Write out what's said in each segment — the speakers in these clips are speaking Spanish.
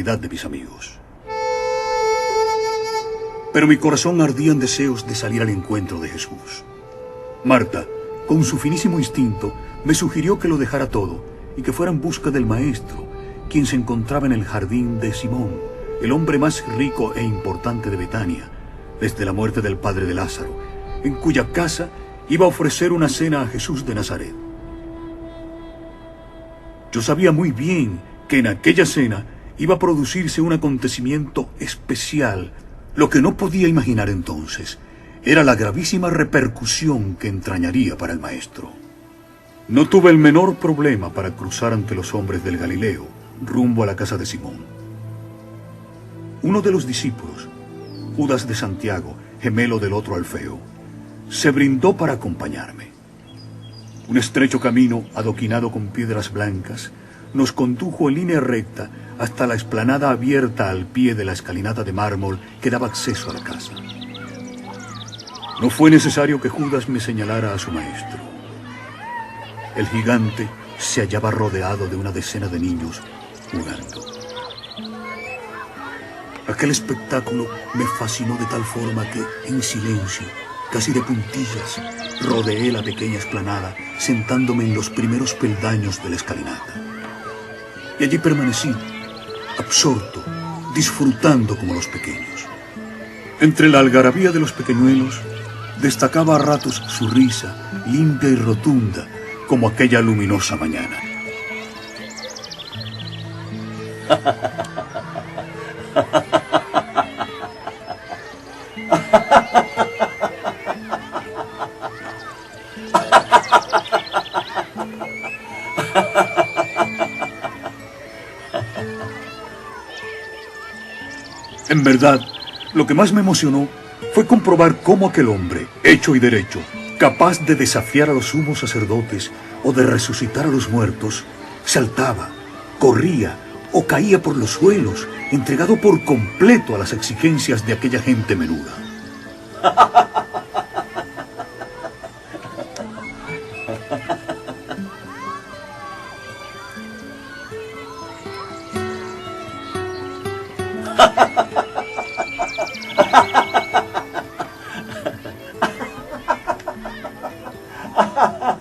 hospitalidad de mis amigos. Pero mi corazón ardía en deseos de salir al encuentro de Jesús. Marta, con su finísimo instinto, me sugirió que lo dejara todo y que fuera en busca del maestro, quien se encontraba en el jardín de Simón, el hombre más rico e importante de Betania, desde la muerte del padre de Lázaro, en cuya casa iba a ofrecer una cena a Jesús de Nazaret. Yo sabía muy bien que en aquella cena iba a producirse un acontecimiento especial. Lo que no podía imaginar entonces era la gravísima repercusión que entrañaría para el maestro. No tuve el menor problema para cruzar ante los hombres del Galileo, rumbo a la casa de Simón. Uno de los discípulos, Judas de Santiago, gemelo del otro Alfeo, se brindó para acompañarme. Un estrecho camino, adoquinado con piedras blancas, nos condujo en línea recta hasta la explanada abierta al pie de la escalinata de mármol que daba acceso a la casa. No fue necesario que Judas me señalara a su maestro. El gigante se hallaba rodeado de una decena de niños jugando. Aquel espectáculo me fascinó de tal forma que, en silencio, casi de puntillas, rodeé la pequeña explanada, sentándome en los primeros peldaños de la escalinata. Y allí permanecí, absorto, disfrutando como los pequeños. Entre la algarabía de los pequeñuelos, destacaba a ratos su risa, limpia y rotunda, como aquella luminosa mañana. En verdad, lo que más me emocionó fue comprobar cómo aquel hombre, hecho y derecho, capaz de desafiar a los sumos sacerdotes o de resucitar a los muertos, saltaba, corría o caía por los suelos, entregado por completo a las exigencias de aquella gente menuda.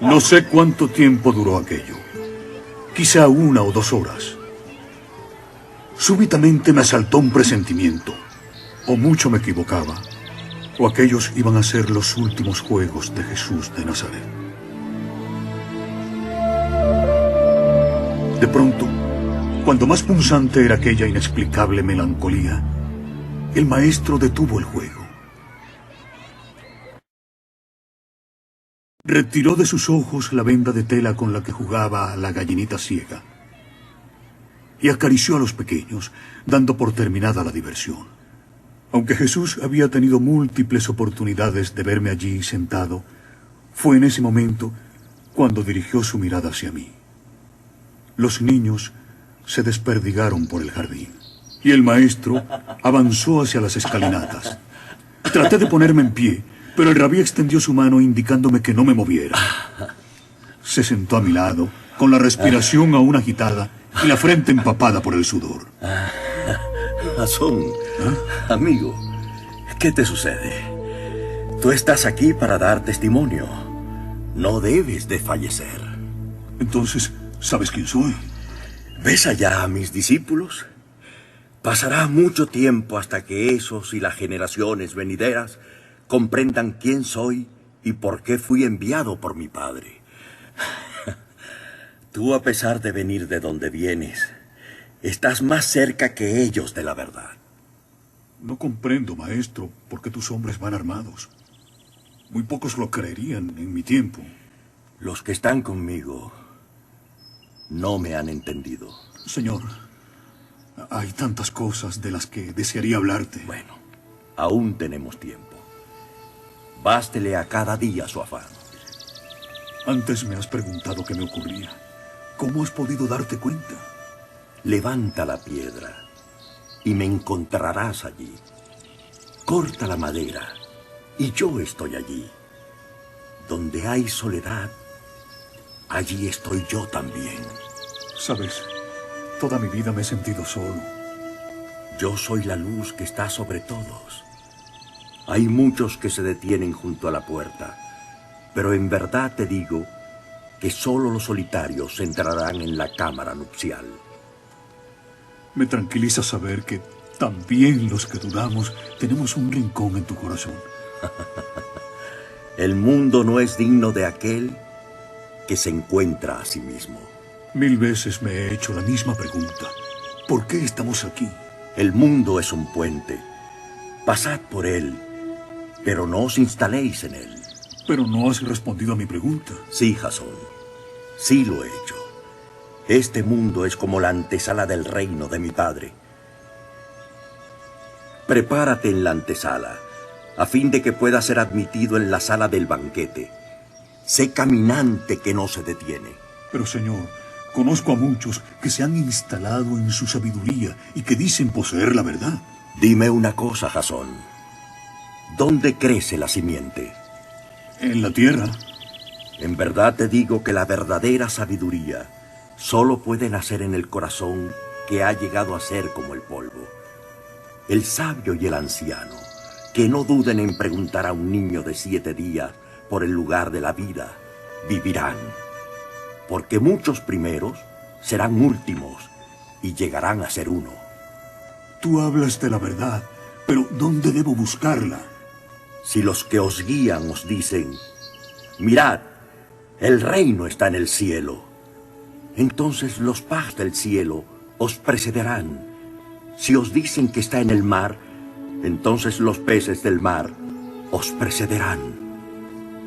No sé cuánto tiempo duró aquello. Quizá 1 o 2 horas. Súbitamente me asaltó un presentimiento. O mucho me equivocaba, o aquellos iban a ser los últimos juegos de Jesús de Nazaret. De pronto, cuando más punzante era aquella inexplicable melancolía, el maestro detuvo el juego. Retiró de sus ojos la venda de tela con la que jugaba la gallinita ciega y acarició a los pequeños, dando por terminada la diversión. Aunque Jesús había tenido múltiples oportunidades de verme allí sentado, fue en ese momento cuando dirigió su mirada hacia mí. Los niños se desperdigaron por el jardín y el maestro avanzó hacia las escalinatas. Traté de ponerme en pie, pero el rabí extendió su mano indicándome que no me moviera. Se sentó a mi lado, con la respiración aún agitada y la frente empapada por el sudor. Jasón, amigo, ¿qué te sucede? Tú estás aquí para dar testimonio. No debes de fallecer. Entonces, ¿sabes quién soy? ¿Ves allá a mis discípulos? Pasará mucho tiempo hasta que esos y las generaciones venideras comprendan quién soy y por qué fui enviado por mi Padre. Tú, a pesar de venir de donde vienes, estás más cerca que ellos de la verdad. No comprendo, maestro, por qué tus hombres van armados. Muy pocos lo creerían en mi tiempo. Los que están conmigo no me han entendido. Señor, hay tantas cosas de las que desearía hablarte. Bueno, aún tenemos tiempo. Bástele a cada día su afán. Antes me has preguntado qué me ocurría. ¿Cómo has podido darte cuenta? Levanta la piedra y me encontrarás allí. Corta la madera y yo estoy allí. Donde hay soledad, allí estoy yo también. Sabes, toda mi vida me he sentido solo. Yo soy la luz que está sobre todos. Hay muchos que se detienen junto a la puerta, pero en verdad te digo que solo los solitarios entrarán en la cámara nupcial. Me tranquiliza saber que también los que dudamos tenemos un rincón en tu corazón. El mundo no es digno de aquel que se encuentra a sí mismo. 1000 veces me he hecho la misma pregunta. ¿Por qué estamos aquí? El mundo es un puente. Pasad por él, pero no os instaléis en él. Pero no has respondido a mi pregunta. Sí, Jasón, sí lo he hecho. Este mundo es como la antesala del reino de mi padre. Prepárate en la antesala, a fin de que puedas ser admitido en la sala del banquete. Sé caminante que no se detiene. Pero, Señor, conozco a muchos que se han instalado en su sabiduría y que dicen poseer la verdad. Dime una cosa, Jasón. ¿Dónde crece la simiente? En la tierra. En verdad te digo que la verdadera sabiduría solo puede nacer en el corazón que ha llegado a ser como el polvo. El sabio y el anciano, que no duden en preguntar a un niño de 7 días por el lugar de la vida, vivirán. Porque muchos primeros serán últimos y llegarán a ser uno. Tú hablas de la verdad, pero ¿dónde debo buscarla? Si los que os guían os dicen, mirad, el reino está en el cielo, entonces los pajes del cielo os precederán. Si os dicen que está en el mar, entonces los peces del mar os precederán.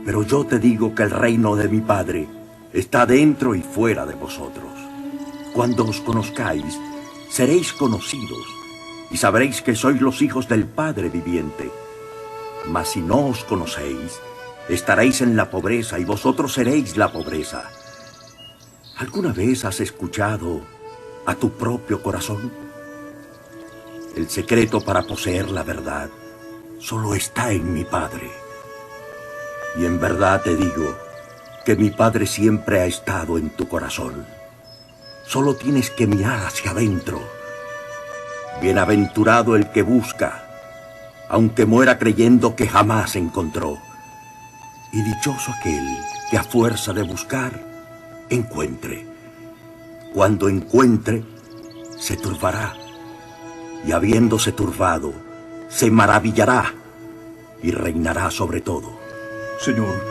Pero yo te digo que el reino de mi Padre está dentro y fuera de vosotros. Cuando os conozcáis, seréis conocidos y sabréis que sois los hijos del Padre viviente. Mas si no os conocéis, estaréis en la pobreza y vosotros seréis la pobreza. ¿Alguna vez has escuchado a tu propio corazón? El secreto para poseer la verdad solo está en mi Padre. Y en verdad te digo que mi Padre siempre ha estado en tu corazón. Solo tienes que mirar hacia adentro. Bienaventurado el que busca, aunque muera creyendo que jamás encontró. Y dichoso aquel que a fuerza de buscar, encuentre. Cuando encuentre, se turbará. Y habiéndose turbado, se maravillará y reinará sobre todo. Señor,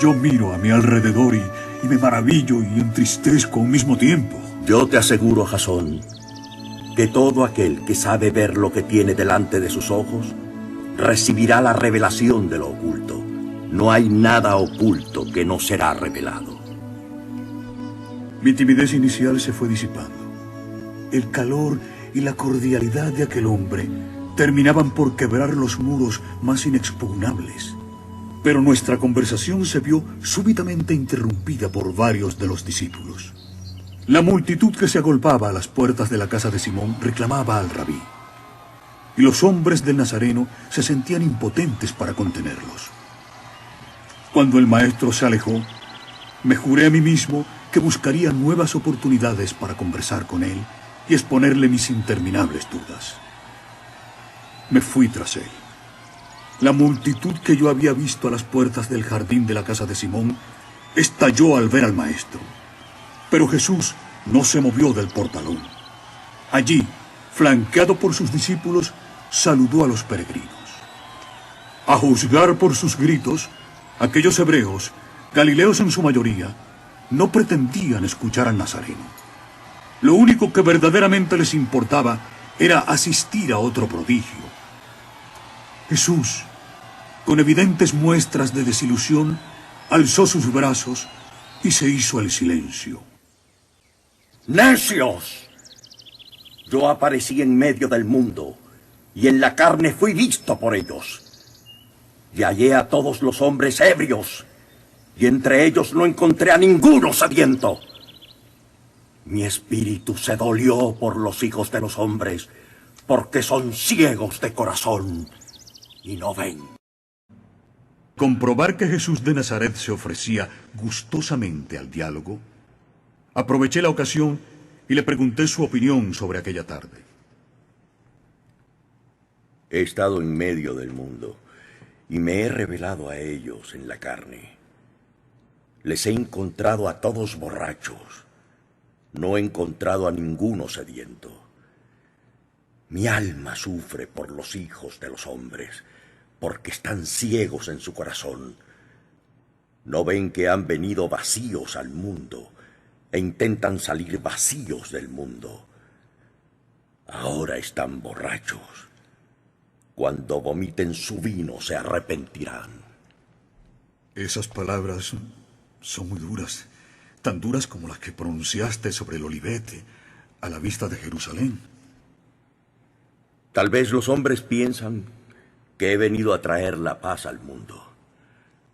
yo miro a mi alrededor y me maravillo y entristezco al mismo tiempo. Yo te aseguro, Jasón, que todo aquel que sabe ver lo que tiene delante de sus ojos, recibirá la revelación de lo oculto. No hay nada oculto que no será revelado. Mi timidez inicial se fue disipando. El calor y la cordialidad de aquel hombre terminaban por quebrar los muros más inexpugnables. Pero nuestra conversación se vio súbitamente interrumpida por varios de los discípulos. La multitud que se agolpaba a las puertas de la casa de Simón reclamaba al rabí. Y los hombres del Nazareno se sentían impotentes para contenerlos. Cuando el maestro se alejó, me juré a mí mismo que buscaría nuevas oportunidades para conversar con él y exponerle mis interminables dudas. Me fui tras él. La multitud que yo había visto a las puertas del jardín de la casa de Simón estalló al ver al maestro. Pero Jesús no se movió del portalón. Allí, flanqueado por sus discípulos, saludó a los peregrinos. A juzgar por sus gritos, aquellos hebreos, galileos en su mayoría, no pretendían escuchar al Nazareno. Lo único que verdaderamente les importaba era asistir a otro prodigio. Jesús, con evidentes muestras de desilusión, alzó sus brazos y se hizo el silencio. ¡Necios! Yo aparecí en medio del mundo, y en la carne fui visto por ellos. Y hallé a todos los hombres ebrios, y entre ellos no encontré a ninguno sediento. Mi espíritu se dolió por los hijos de los hombres, porque son ciegos de corazón y no ven. Comprobar que Jesús de Nazaret se ofrecía gustosamente al diálogo, aproveché la ocasión y le pregunté su opinión sobre aquella tarde. He estado en medio del mundo y me he revelado a ellos en la carne. Les he encontrado a todos borrachos. No he encontrado a ninguno sediento. Mi alma sufre por los hijos de los hombres, porque están ciegos en su corazón. No ven que han venido vacíos al mundo e intentan salir vacíos del mundo. Ahora están borrachos. Cuando vomiten su vino se arrepentirán. Esas palabras son muy duras, tan duras como las que pronunciaste sobre el olivete a la vista de Jerusalén. Tal vez los hombres piensan que he venido a traer la paz al mundo.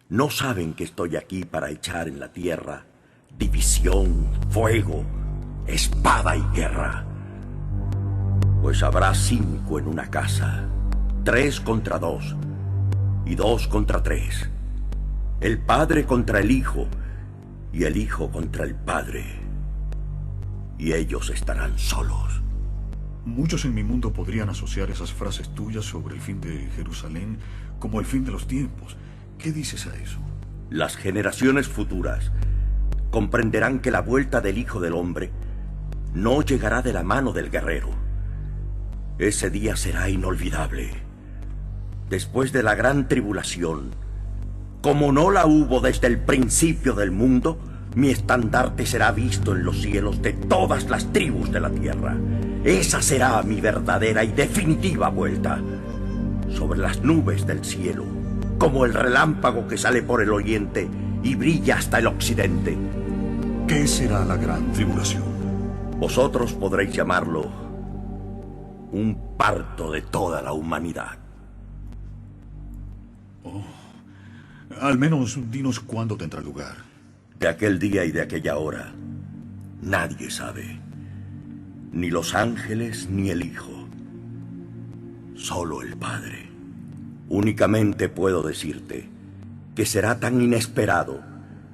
No saben que estoy aquí para echar en la tierra división, fuego, espada y guerra. Pues habrá 5 en una casa, 3 contra 2 y 2 contra 3. El padre contra el hijo y el hijo contra el padre. Y ellos estarán solos. Muchos en mi mundo podrían asociar esas frases tuyas sobre el fin de Jerusalén como el fin de los tiempos. ¿Qué dices a eso? Las generaciones futuras comprenderán que la vuelta del Hijo del Hombre no llegará de la mano del guerrero. Ese día será inolvidable. Después de la gran tribulación, como no la hubo desde el principio del mundo, mi estandarte será visto en los cielos de todas las tribus de la tierra. Esa será mi verdadera y definitiva vuelta. Sobre las nubes del cielo, como el relámpago que sale por el oriente y brilla hasta el occidente. ¿Qué será la gran tribulación? Vosotros podréis llamarlo un parto de toda la humanidad. Al menos dinos cuándo tendrá lugar. De aquel día y de aquella hora, nadie sabe. Ni los ángeles ni el Hijo. Solo el Padre. Únicamente puedo decirte que será tan inesperado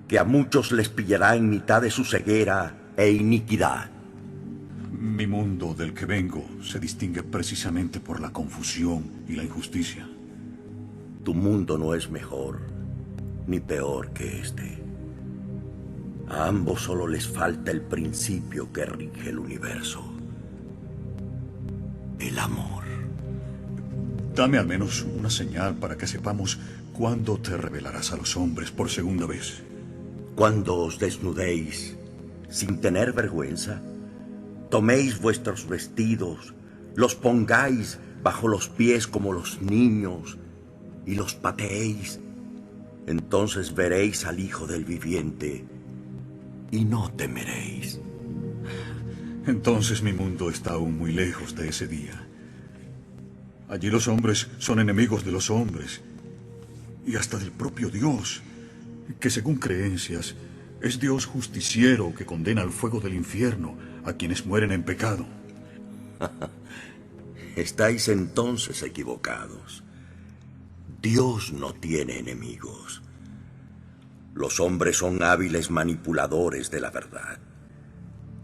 que a muchos les pillará en mitad de su ceguera e iniquidad. Mi mundo del que vengo se distingue precisamente por la confusión y la injusticia. Tu mundo no es mejor ni peor que este. A ambos solo les falta el principio que rige el universo. El amor. Dame al menos una señal para que sepamos cuándo te revelarás a los hombres por segunda vez. Cuando os desnudéis sin tener vergüenza, toméis vuestros vestidos, los pongáis bajo los pies como los niños y los pateéis. Entonces veréis al Hijo del Viviente y no temeréis. Entonces mi mundo está aún muy lejos de ese día. Allí los hombres son enemigos de los hombres y hasta del propio Dios, que según creencias es Dios justiciero que condena al fuego del infierno a quienes mueren en pecado. Estáis entonces equivocados. Dios no tiene enemigos. Los hombres son hábiles manipuladores de la verdad.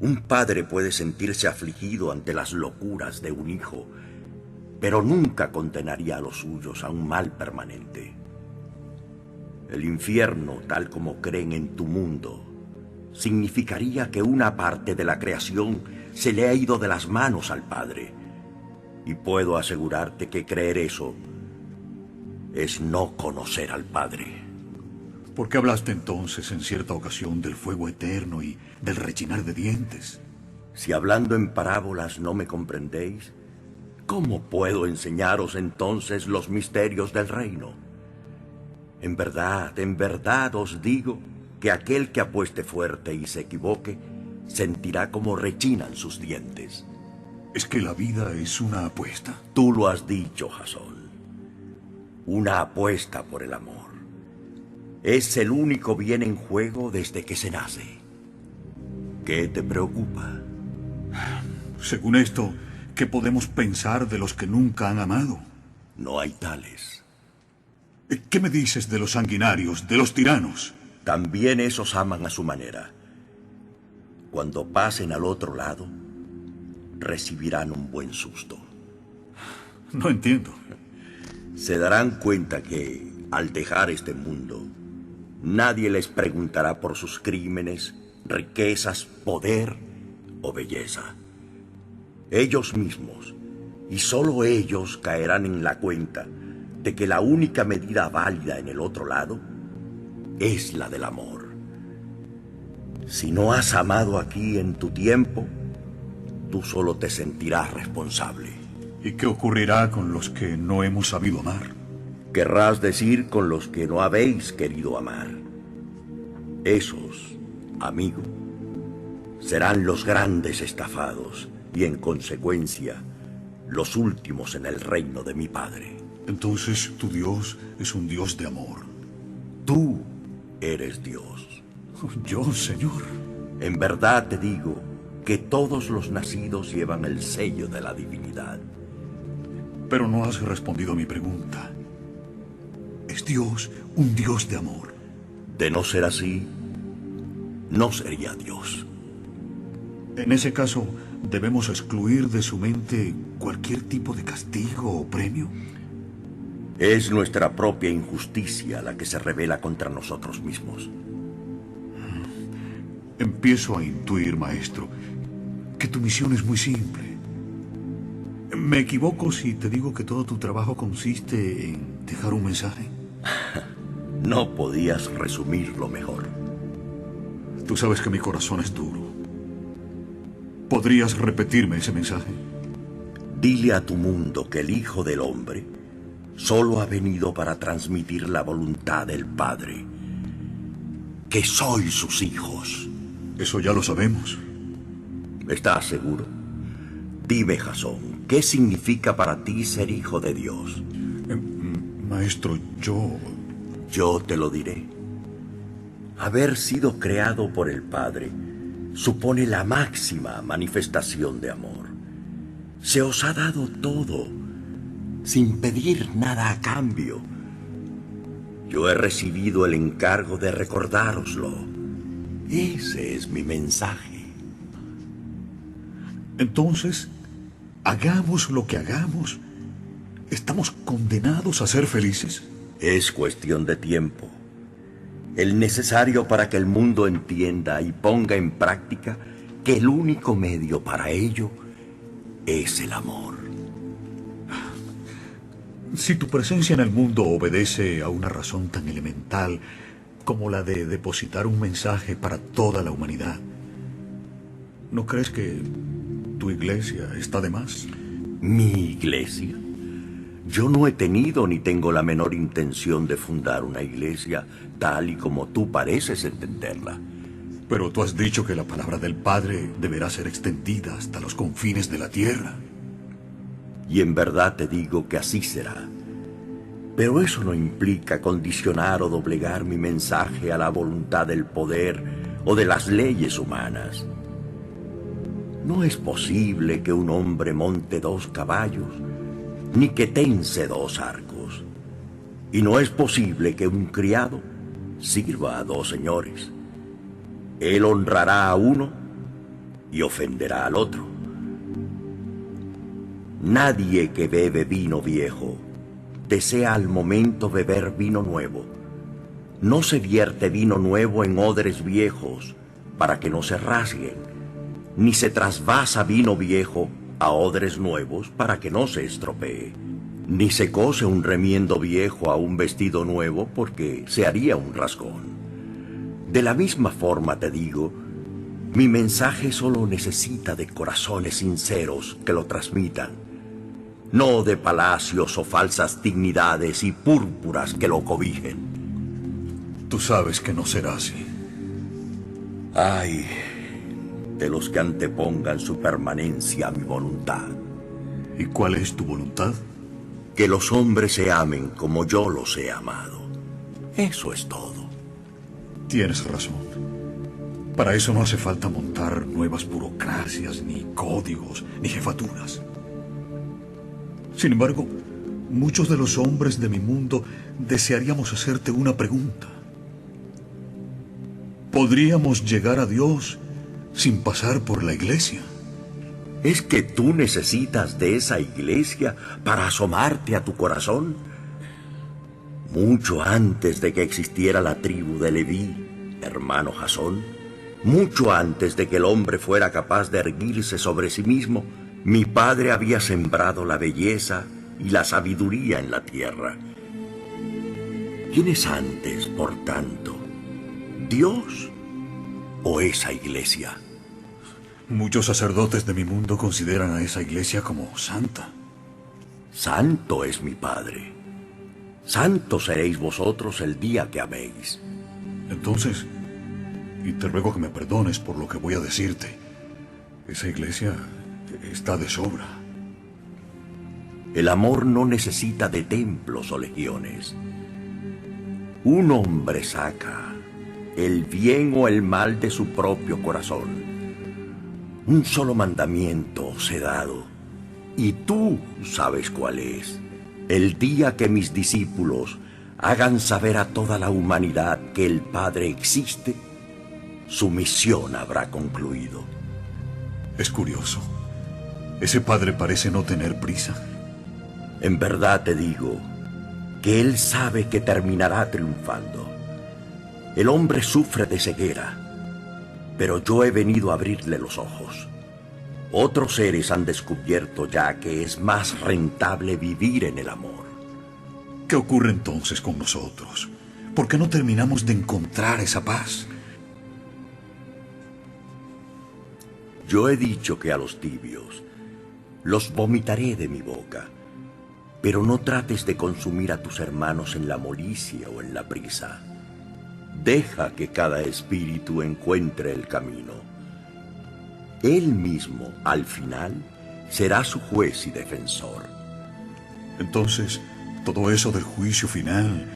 Un padre puede sentirse afligido ante las locuras de un hijo, pero nunca condenaría a los suyos a un mal permanente. El infierno, tal como creen en tu mundo, significaría que una parte de la creación se le ha ido de las manos al Padre. Y puedo asegurarte que creer eso es no conocer al Padre. ¿Por qué hablaste entonces en cierta ocasión del fuego eterno y del rechinar de dientes? Si hablando en parábolas no me comprendéis, ¿cómo puedo enseñaros entonces los misterios del reino? En verdad os digo que aquel que apueste fuerte y se equivoque, sentirá como rechinan sus dientes. ¿Es que la vida es una apuesta? Tú lo has dicho, Jasón. Una apuesta por el amor. Es el único bien en juego desde que se nace. ¿Qué te preocupa? Según esto, ¿qué podemos pensar de los que nunca han amado? No hay tales. ¿Qué me dices de los sanguinarios, de los tiranos? También esos aman a su manera. Cuando pasen al otro lado, recibirán un buen susto. No entiendo. Se darán cuenta que, al dejar este mundo, nadie les preguntará por sus crímenes, riquezas, poder o belleza. Ellos mismos, y solo ellos, caerán en la cuenta de que la única medida válida en el otro lado es la del amor. Si no has amado aquí en tu tiempo, tú solo te sentirás responsable. ¿Y qué ocurrirá con los que no hemos sabido amar? Querrás decir con los que no habéis querido amar. Esos, amigo, serán los grandes estafados y, en consecuencia, los últimos en el reino de mi Padre. Entonces tu Dios es un Dios de amor. Tú eres Dios. Yo, Señor. En verdad te digo que todos los nacidos llevan el sello de la divinidad. Pero no has respondido a mi pregunta. ¿Es Dios un Dios de amor? De no ser así, no sería Dios. En ese caso, ¿debemos excluir de su mente cualquier tipo de castigo o premio? Es nuestra propia injusticia la que se revela contra nosotros mismos. Empiezo a intuir, maestro, que tu misión es muy simple. ¿Me equivoco si te digo que todo tu trabajo consiste en dejar un mensaje? No podías resumirlo mejor. Tú sabes que mi corazón es duro. ¿Podrías repetirme ese mensaje? Dile a tu mundo que el Hijo del Hombre solo ha venido para transmitir la voluntad del Padre. Que sois sus hijos. Eso ya lo sabemos. ¿Estás seguro? Dime, Jasón, ¿qué significa para ti ser hijo de Dios? Maestro, Yo te lo diré. Haber sido creado por el Padre supone la máxima manifestación de amor. Se os ha dado todo, sin pedir nada a cambio. Yo he recibido el encargo de recordároslo. Ese es mi mensaje. Entonces, hagamos lo que hagamos, ¿estamos condenados a ser felices? Es cuestión de tiempo. El necesario para que el mundo entienda y ponga en práctica que el único medio para ello es el amor. Si tu presencia en el mundo obedece a una razón tan elemental como la de depositar un mensaje para toda la humanidad, ¿no crees que tu iglesia está de más? ¿Mi iglesia? Yo no he tenido ni tengo la menor intención de fundar una iglesia tal y como tú pareces entenderla. Pero tú has dicho que la palabra del Padre deberá ser extendida hasta los confines de la tierra. Y en verdad te digo que así será. Pero eso no implica condicionar o doblegar mi mensaje a la voluntad del poder o de las leyes humanas. No es posible que un hombre monte 2 caballos, ni que tense 2 arcos. Y no es posible que un criado sirva a 2 señores. Él honrará a uno y ofenderá al otro. Nadie que bebe vino viejo desea al momento beber vino nuevo. No se vierte vino nuevo en odres viejos para que no se rasguen, ni se trasvasa vino viejo a odres nuevos para que no se estropee, ni se cose un remiendo viejo a un vestido nuevo porque se haría un rasgón. De la misma forma te digo, mi mensaje solo necesita de corazones sinceros que lo transmitan, no de palacios o falsas dignidades y púrpuras que lo cobijen. Tú sabes que no será así. Ay, de los que antepongan su permanencia a mi voluntad. ¿Y cuál es tu voluntad? Que los hombres se amen como yo los he amado. Eso es todo. Tienes razón. Para eso no hace falta montar nuevas burocracias, ni códigos, ni jefaturas. Sin embargo, muchos de los hombres de mi mundo desearíamos hacerte una pregunta. ¿Podríamos llegar a Dios sin pasar por la iglesia? ¿Es que tú necesitas de esa iglesia para asomarte a tu corazón? Mucho antes de que existiera la tribu de Leví, hermano Jasón, mucho antes de que el hombre fuera capaz de erguirse sobre sí mismo, mi padre había sembrado la belleza y la sabiduría en la tierra. ¿Quién es antes, por tanto? ¿Dios o esa iglesia? Muchos sacerdotes de mi mundo consideran a esa iglesia como santa. Santo es mi Padre. Santos seréis vosotros el día que améis. Entonces, y te ruego que me perdones por lo que voy a decirte, esa iglesia está de sobra. El amor no necesita de templos o legiones. Un hombre saca el bien o el mal de su propio corazón. Un solo mandamiento os he dado, y tú sabes cuál es. El día que mis discípulos hagan saber a toda la humanidad que el Padre existe, su misión habrá concluido. Es curioso. Ese padre parece no tener prisa. En verdad te digo que él sabe que terminará triunfando. El hombre sufre de ceguera, pero yo he venido a abrirle los ojos. Otros seres han descubierto ya que es más rentable vivir en el amor. ¿Qué ocurre entonces con nosotros? ¿Por qué no terminamos de encontrar esa paz? Yo he dicho que a los tibios los vomitaré de mi boca, pero no trates de consumir a tus hermanos en la molicie o en la prisa. Deja que cada espíritu encuentre el camino. Él mismo, al final, será su juez y defensor. Entonces, todo eso del juicio final...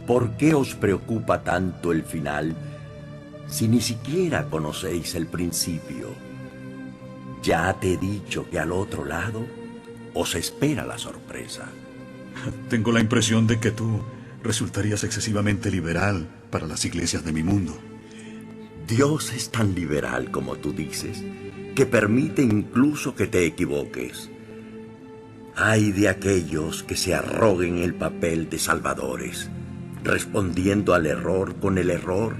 ¿Por qué os preocupa tanto el final si ni siquiera conocéis el principio? Ya te he dicho que al otro lado os espera la sorpresa. Tengo la impresión de que tú resultarías excesivamente liberal para las iglesias de mi mundo. Dios es tan liberal como tú dices, que permite incluso que te equivoques. Ay de aquellos que se arroguen el papel de salvadores, respondiendo al error con el error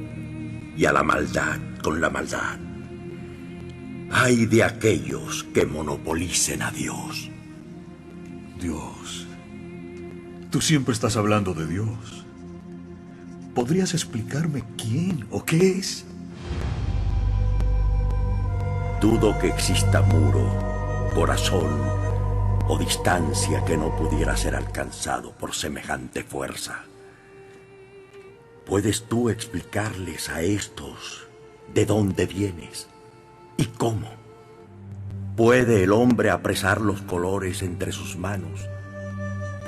y a la maldad con la maldad. Ay de aquellos que monopolicen a Dios. Dios. Tú siempre estás hablando de Dios. ¿Podrías explicarme quién o qué es? Dudo que exista muro, corazón o distancia que no pudiera ser alcanzado por semejante fuerza. ¿Puedes tú explicarles a estos de dónde vienes y cómo? ¿Puede el hombre apresar los colores entre sus manos?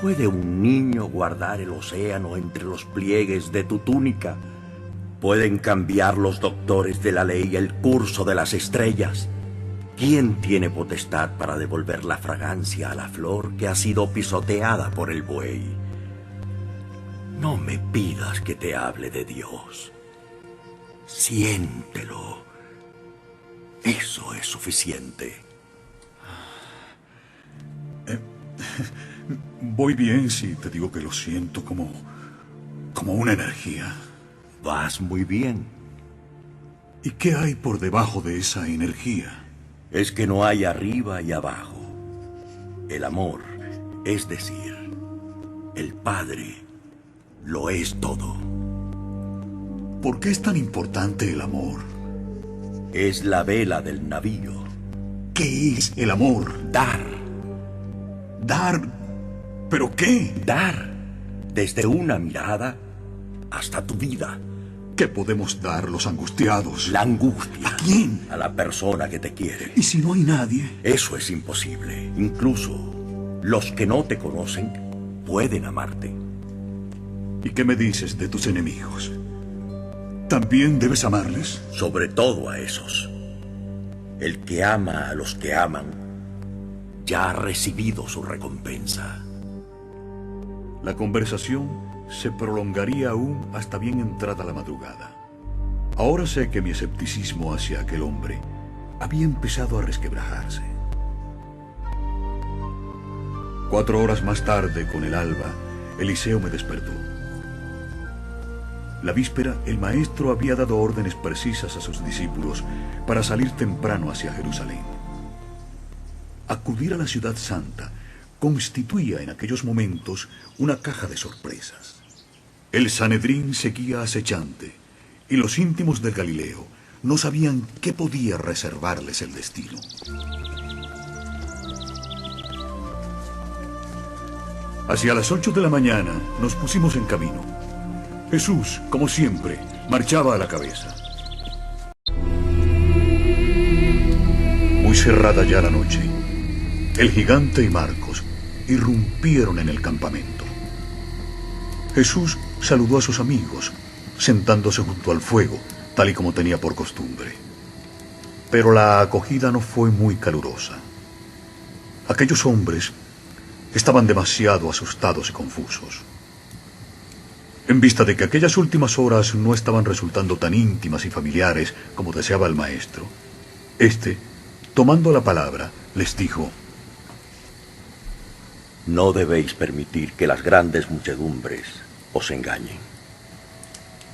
¿Puede un niño guardar el océano entre los pliegues de tu túnica? ¿Pueden cambiar los doctores de la ley el curso de las estrellas? ¿Quién tiene potestad para devolver la fragancia a la flor que ha sido pisoteada por el buey? No me pidas que te hable de Dios. Siéntelo. Eso es suficiente. Voy bien si te digo que lo siento como una energía. Vas muy bien. ¿Y qué hay por debajo de esa energía? Es que no hay arriba y abajo. El amor, es decir, el Padre, lo es todo. ¿Por qué es tan importante el amor? Es la vela del navío. ¿Qué es el amor? Dar. Dar. ¿Pero qué? Dar. Desde una mirada hasta tu vida. ¿Qué podemos dar los angustiados? La angustia. ¿A quién? A la persona que te quiere. ¿Y si no hay nadie? Eso es imposible. Incluso los que no te conocen pueden amarte. ¿Y qué me dices de tus enemigos? ¿También debes amarles? Sobre todo a esos. El que ama a los que aman ya ha recibido su recompensa. La conversación se prolongaría aún hasta bien entrada la madrugada. Ahora sé que mi escepticismo hacia aquel hombre había empezado a resquebrajarse. 4 horas más tarde, con el alba, Eliseo me despertó. La víspera, el maestro había dado órdenes precisas a sus discípulos para salir temprano hacia Jerusalén. Acudir a la ciudad santa constituía en aquellos momentos una caja de sorpresas. El Sanedrín seguía acechante, y los íntimos del Galileo no sabían qué podía reservarles el destino. Hacia las 8 de la mañana nos pusimos en camino. Jesús, como siempre, marchaba a la cabeza. Muy cerrada ya la noche, el gigante y Marcos irrumpieron en el campamento. Jesús saludó a sus amigos, sentándose junto al fuego, tal y como tenía por costumbre. Pero la acogida no fue muy calurosa. Aquellos hombres estaban demasiado asustados y confusos. En vista de que aquellas últimas horas no estaban resultando tan íntimas y familiares como deseaba el maestro, tomando la palabra, les dijo: No debéis permitir que las grandes muchedumbres os engañen.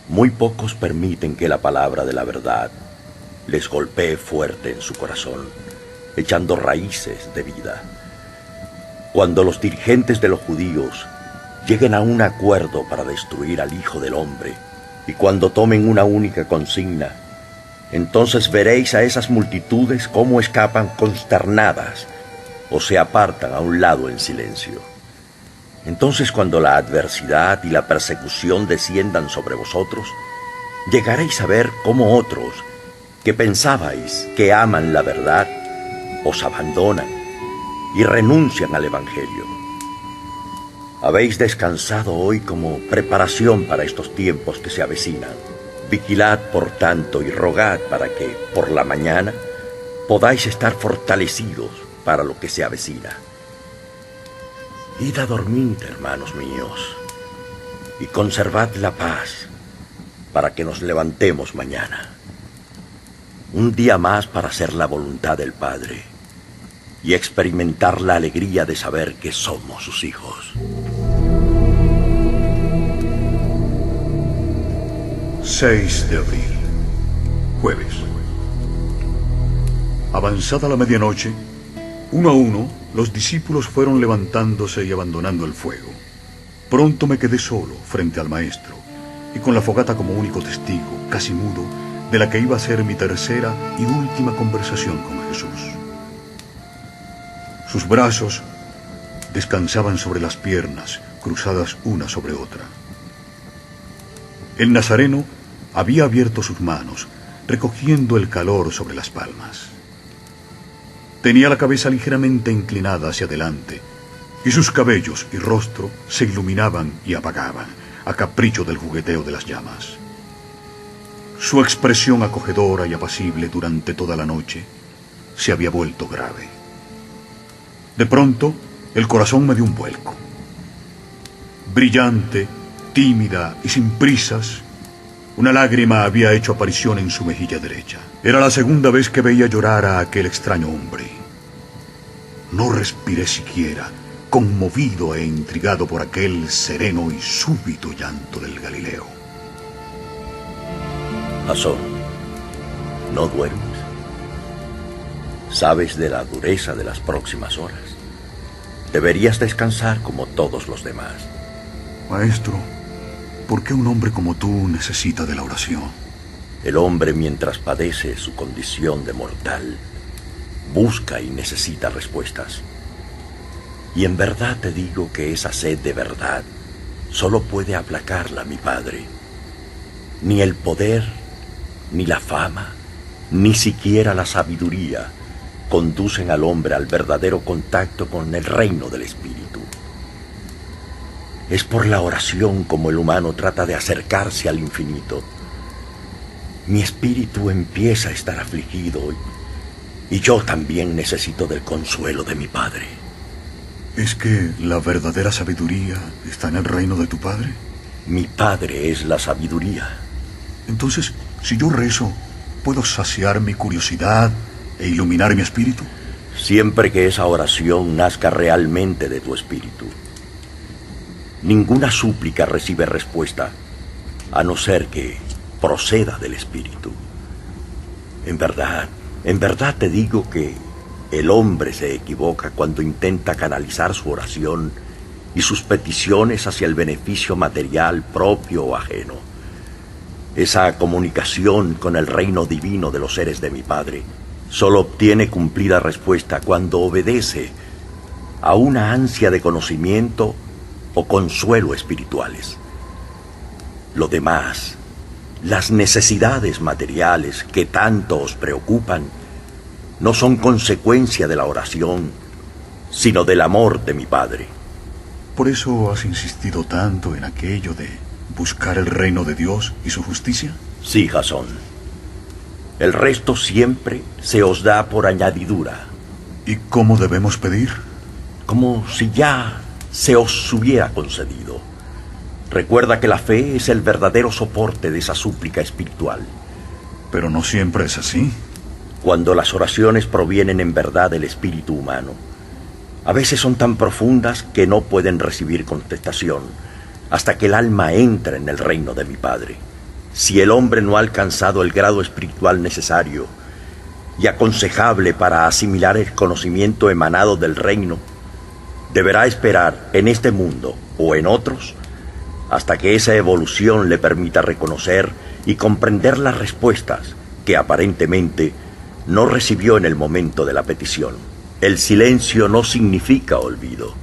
Muy pocos permiten que la palabra de la verdad les golpee fuerte en su corazón, echando raíces de vida. Cuando los dirigentes de los judíos lleguen a un acuerdo para destruir al Hijo del Hombre, y cuando tomen una única consigna, entonces veréis a esas multitudes cómo escapan consternadas o se apartan a un lado en silencio. Entonces, cuando la adversidad y la persecución desciendan sobre vosotros, llegaréis a ver cómo otros, que pensabais que aman la verdad, os abandonan y renuncian al Evangelio. Habéis descansado hoy como preparación para estos tiempos que se avecinan. Vigilad, por tanto, y rogad para que, por la mañana, podáis estar fortalecidos para lo que se avecina. Id a dormir, hermanos míos, y conservad la paz para que nos levantemos mañana. Un día más para hacer la voluntad del Padre y experimentar la alegría de saber que somos sus hijos. 6 de abril, jueves. Avanzada la medianoche, uno a uno, los discípulos fueron levantándose y abandonando el fuego. Pronto me quedé solo frente al maestro y con la fogata como único testigo, casi mudo, de la que iba a ser mi tercera y última conversación con Jesús. Sus brazos descansaban sobre las piernas, cruzadas una sobre otra. El nazareno había abierto sus manos, recogiendo el calor sobre las palmas. Tenía la cabeza ligeramente inclinada hacia adelante, y sus cabellos y rostro se iluminaban y apagaban, a capricho del jugueteo de las llamas. Su expresión acogedora y apacible durante toda la noche se había vuelto grave. De pronto, el corazón me dio un vuelco. Brillante, tímida y sin prisas, una lágrima había hecho aparición en su mejilla derecha. Era la segunda vez que veía llorar a aquel extraño hombre. No respiré siquiera, conmovido e intrigado por aquel sereno y súbito llanto del Galileo. Jasón, ¿no duermes? ¿Sabes de la dureza de las próximas horas? Deberías descansar como todos los demás. Maestro, ¿por qué un hombre como tú necesita de la oración? El hombre, mientras padece su condición de mortal, busca y necesita respuestas. Y en verdad te digo que esa sed de verdad solo puede aplacarla mi Padre. Ni el poder, ni la fama, ni siquiera la sabiduría conducen al hombre al verdadero contacto con el reino del Espíritu. Es por la oración como el humano trata de acercarse al infinito. Mi espíritu empieza a estar afligido y yo también necesito del consuelo de mi Padre. ¿Es que la verdadera sabiduría está en el reino de tu Padre? Mi Padre es la sabiduría. Entonces, si yo rezo, ¿puedo saciar mi curiosidad e iluminar mi espíritu? siempre que esa oración nazca realmente de tu espíritu. Ninguna súplica recibe respuesta, a no ser que proceda del espíritu. En verdad te digo que el hombre se equivoca cuando intenta canalizar su oración y sus peticiones hacia el beneficio material propio o ajeno. Esa comunicación con el reino divino de los seres de mi Padre solo obtiene cumplida respuesta cuando obedece a una ansia de conocimiento o consuelo espirituales. Lo demás, las necesidades materiales que tanto os preocupan, no son consecuencia de la oración, sino del amor de mi Padre. ¿Por eso has insistido tanto en aquello de buscar el reino de Dios y su justicia? Sí, Jasón. El resto siempre se os da por añadidura. ¿Y cómo debemos pedir? Como si ya se os hubiera concedido. Recuerda que la fe es el verdadero soporte de esa súplica espiritual. Pero no siempre es así. Cuando las oraciones provienen en verdad del espíritu humano, a veces son tan profundas que no pueden recibir contestación hasta que el alma entra en el reino de mi Padre. Si el hombre no ha alcanzado el grado espiritual necesario y aconsejable para asimilar el conocimiento emanado del reino, deberá esperar en este mundo o en otros hasta que esa evolución le permita reconocer y comprender las respuestas que aparentemente no recibió en el momento de la petición. El silencio no significa olvido.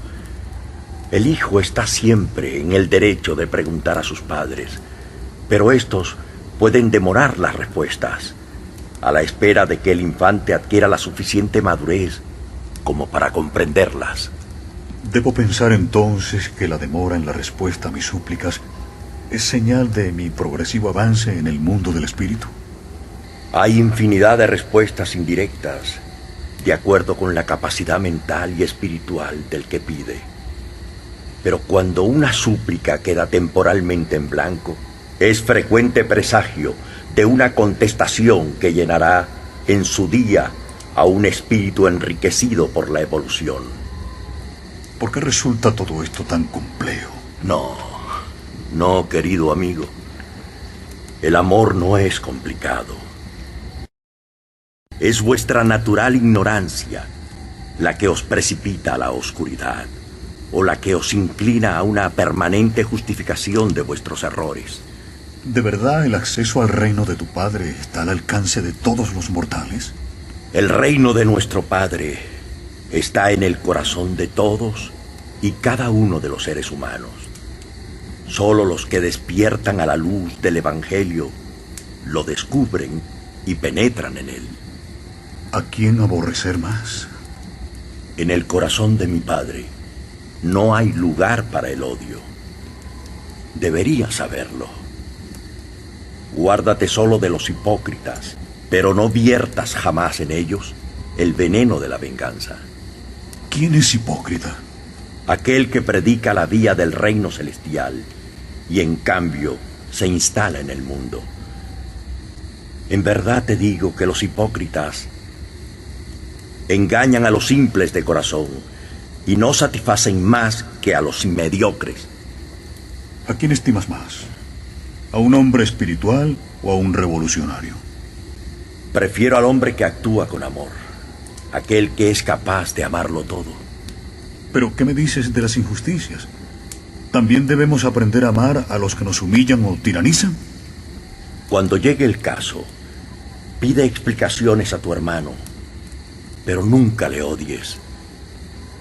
El hijo está siempre en el derecho de preguntar a sus padres, pero estos pueden demorar las respuestas, a la espera de que el infante adquiera la suficiente madurez como para comprenderlas. ¿Debo pensar entonces que la demora en la respuesta a mis súplicas es señal de mi progresivo avance en el mundo del espíritu? Hay infinidad de respuestas indirectas, de acuerdo con la capacidad mental y espiritual del que pide. Pero cuando una súplica queda temporalmente en blanco, es frecuente presagio de una contestación que llenará en su día a un espíritu enriquecido por la evolución. ¿Por qué resulta todo esto tan complejo? No, querido amigo. El amor no es complicado. Es vuestra natural ignorancia la que os precipita a la oscuridad, o la que os inclina a una permanente justificación de vuestros errores. ¿De verdad el acceso al reino de tu Padre está al alcance de todos los mortales? El reino de nuestro Padre está en el corazón de todos y cada uno de los seres humanos. Solo los que despiertan a la luz del Evangelio lo descubren y penetran en él. ¿A quién aborrecer más? En el corazón de mi Padre no hay lugar para el odio. Deberías saberlo. Guárdate solo de los hipócritas, pero no viertas jamás en ellos el veneno de la venganza. ¿Quién es hipócrita? Aquel que predica la vía del reino celestial y en cambio se instala en el mundo. En verdad te digo que los hipócritas engañan a los simples de corazón y no satisfacen más que a los mediocres. ¿A quién estimas más? ¿A un hombre espiritual o a un revolucionario? Prefiero al hombre que actúa con amor, aquel que es capaz de amarlo todo. ¿Pero qué me dices de las injusticias? ¿También debemos aprender a amar a los que nos humillan o tiranizan? Cuando llegue el caso, pide explicaciones a tu hermano, pero nunca le odies.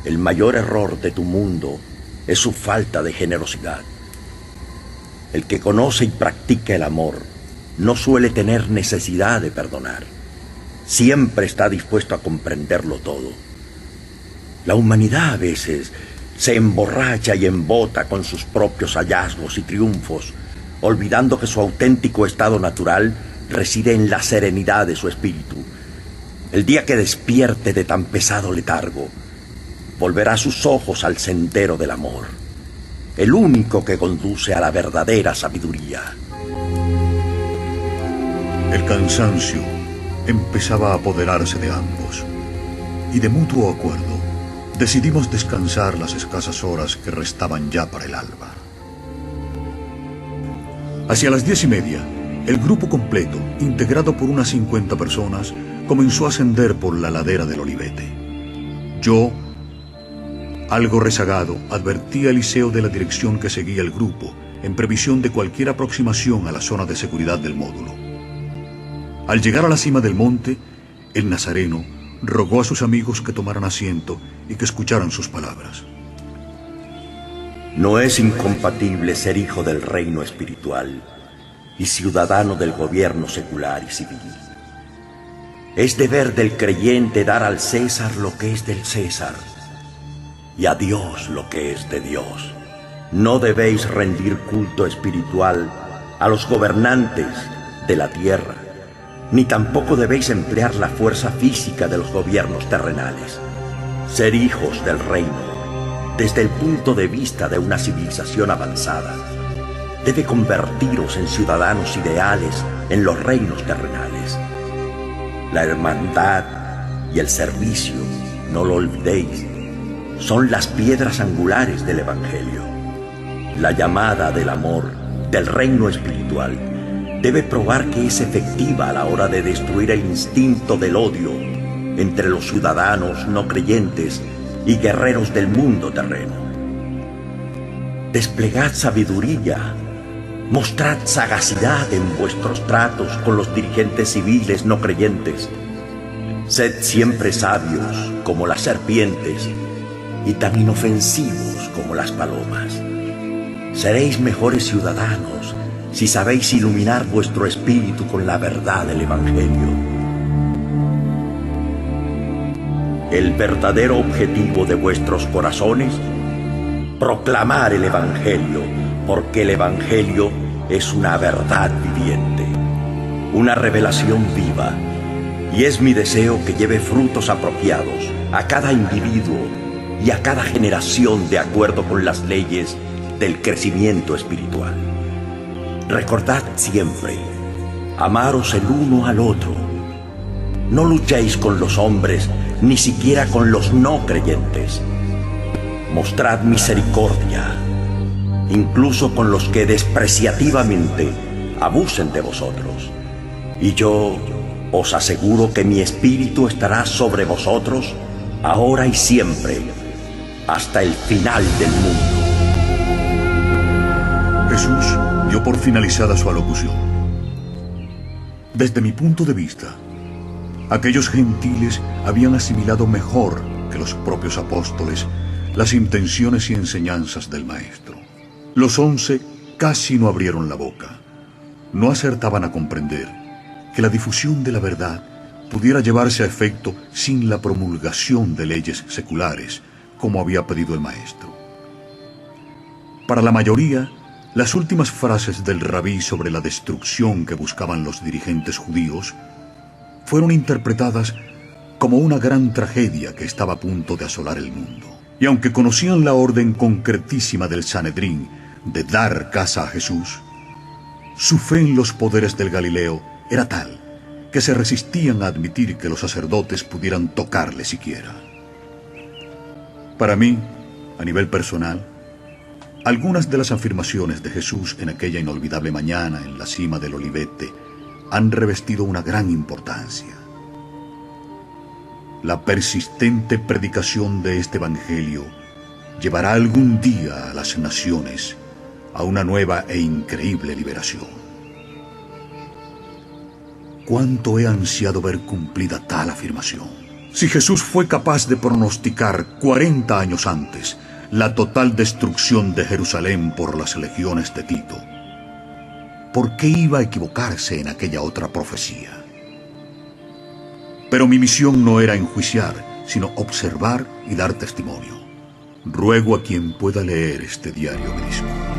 El mayor error de tu mundo es su falta de generosidad. El que conoce y practica el amor no suele tener necesidad de perdonar. Siempre está dispuesto a comprenderlo todo. La humanidad a veces se emborracha y embota con sus propios hallazgos y triunfos, olvidando que su auténtico estado natural reside en la serenidad de su espíritu. El día que despierte de tan pesado letargo, volverá sus ojos al sendero del amor, el único que conduce a la verdadera sabiduría. El cansancio empezaba a apoderarse de ambos. y de mutuo acuerdo decidimos descansar las escasas horas que restaban ya para el alba. Hacia las 10:30, el grupo completo, integrado por unas 50 personas, comenzó a ascender por la ladera del Olivete. Yo, algo rezagado, advertí a Eliseo de la dirección que seguía el grupo, en previsión de cualquier aproximación a la zona de seguridad del módulo. Al llegar a la cima del monte, el nazareno rogó a sus amigos que tomaran asiento y que escucharan sus palabras. No es incompatible ser hijo del reino espiritual y ciudadano del gobierno secular y civil. Es deber del creyente dar al César lo que es del César y a Dios lo que es de Dios. No debéis rendir culto espiritual a los gobernantes de la tierra, ni tampoco debéis emplear la fuerza física de los gobiernos terrenales. Ser hijos del reino, desde el punto de vista de una civilización avanzada, debe convertiros en ciudadanos ideales en los reinos terrenales. La hermandad y el servicio, no lo olvidéis, son las piedras angulares del Evangelio. La llamada del amor, del reino espiritual, debe probar que es efectiva a la hora de destruir el instinto del odio entre los ciudadanos no creyentes y guerreros del mundo terreno. Desplegad sabiduría, mostrad sagacidad en vuestros tratos con los dirigentes civiles no creyentes. Sed siempre sabios como las serpientes y tan inofensivos como las palomas. Seréis mejores ciudadanos si sabéis iluminar vuestro espíritu con la verdad del Evangelio. El verdadero objetivo de vuestros corazones, proclamar el Evangelio, porque el Evangelio es una verdad viviente, una revelación viva, y es mi deseo que lleve frutos apropiados a cada individuo y a cada generación de acuerdo con las leyes del crecimiento espiritual. Recordad siempre, amaros el uno al otro. No luchéis con los hombres, ni siquiera con los no creyentes. Mostrad misericordia, incluso con los que despreciativamente abusen de vosotros. Y yo os aseguro que mi espíritu estará sobre vosotros, ahora y siempre, hasta el final del mundo. Jesús dio por finalizada su alocución. Desde mi punto de vista, aquellos gentiles habían asimilado mejor que los propios apóstoles las intenciones y enseñanzas del Maestro. Los 11 casi no abrieron la boca. No acertaban a comprender que la difusión de la verdad pudiera llevarse a efecto sin la promulgación de leyes seculares, como había pedido el Maestro. Para la mayoría, las últimas frases del rabí sobre la destrucción que buscaban los dirigentes judíos fueron interpretadas como una gran tragedia que estaba a punto de asolar el mundo. Y aunque conocían la orden concretísima del Sanedrín de dar caza a Jesús, su fe en los poderes del Galileo era tal que se resistían a admitir que los sacerdotes pudieran tocarle siquiera. Para mí, a nivel personal, algunas de las afirmaciones de Jesús en aquella inolvidable mañana en la cima del Olivete han revestido una gran importancia. La persistente predicación de este Evangelio llevará algún día a las naciones a una nueva e increíble liberación. ¿Cuánto he ansiado ver cumplida tal afirmación? Si Jesús fue capaz de pronosticar 40 años antes la total destrucción de Jerusalén por las legiones de Tito, ¿por qué iba a equivocarse en aquella otra profecía? Pero mi misión no era enjuiciar, sino observar y dar testimonio. Ruego a quien pueda leer este diario obispo.